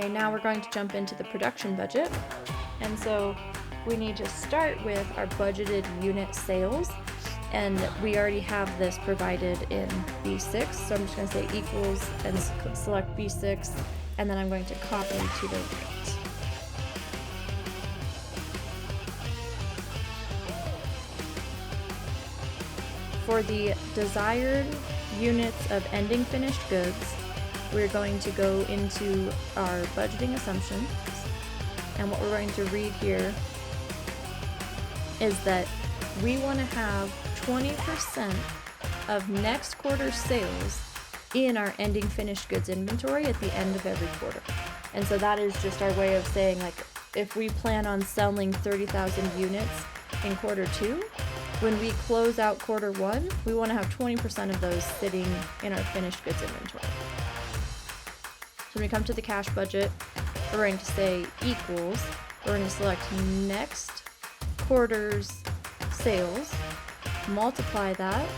Okay, now we're going to jump into the production budget. And so we need to start with our budgeted unit sales. And we already have this provided in B6. So I'm just going to say equals and select B6. And then I'm going to copy to the right. For the desired units of ending finished goods, we're going to go into our budgeting assumptions. And what we're going to read here is that we want to have 20% of next quarter's sales in our ending finished goods inventory at the end of every quarter. And so that is just our way of saying, like, if we plan on selling 30,000 units in quarter 2, when we close out quarter 1, we want to have 20% of those sitting in our finished goods inventory. So when we come to the cash budget, we're going to say equals, we're going to select next quarter's sales, multiply that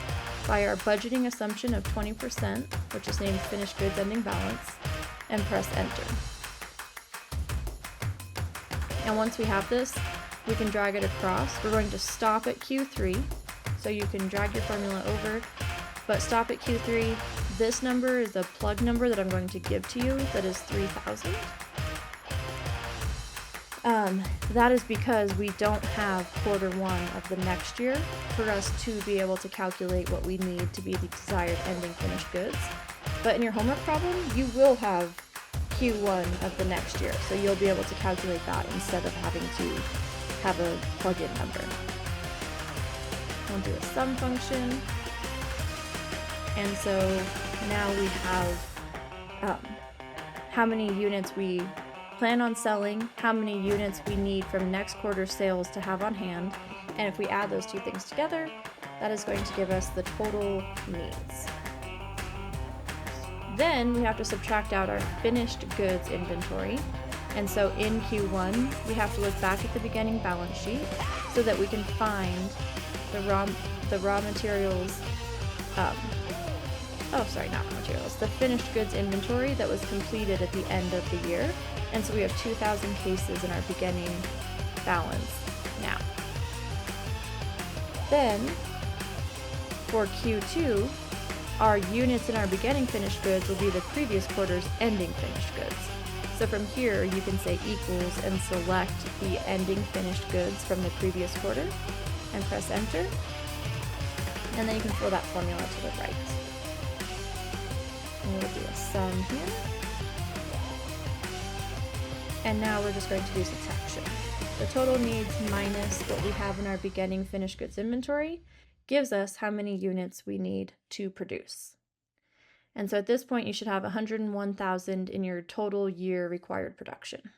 by our budgeting assumption of 20%, which is named finished goods ending balance, and press enter. And once we have this, we can drag it across. We're going to stop at Q3, so you can drag your formula over, but stop at Q3. This number is a plug number that I'm going to give to you that is 3,000. That is because we don't have quarter 1 of the next year for us to be able to calculate what we need to be the desired ending finished goods. But in your homework problem, you will have Q1 of the next year, so you'll be able to calculate that instead of having to have a plug-in number. We'll do a sum function. And so now we have how many units we plan on selling, how many units we need from next quarter's sales to have on hand, and if we add those two things together, that is going to give us the total needs. Then we have to subtract out our finished goods inventory, and so in Q1 we have to look back at the beginning balance sheet so that we can find the raw materials, the finished goods inventory that was completed at the end of the year. And so we have 2,000 cases in our beginning balance now. Then for Q2, our units in our beginning finished goods will be the previous quarter's ending finished goods. So from here, you can say equals and select the ending finished goods from the previous quarter and press enter. And then you can fill that formula to the right. And we'll do a sum here. And now we're just going to do subtraction. The total needs minus what we have in our beginning finished goods inventory gives us how many units we need to produce. And so at this point, you should have 101,000 in your total year required production.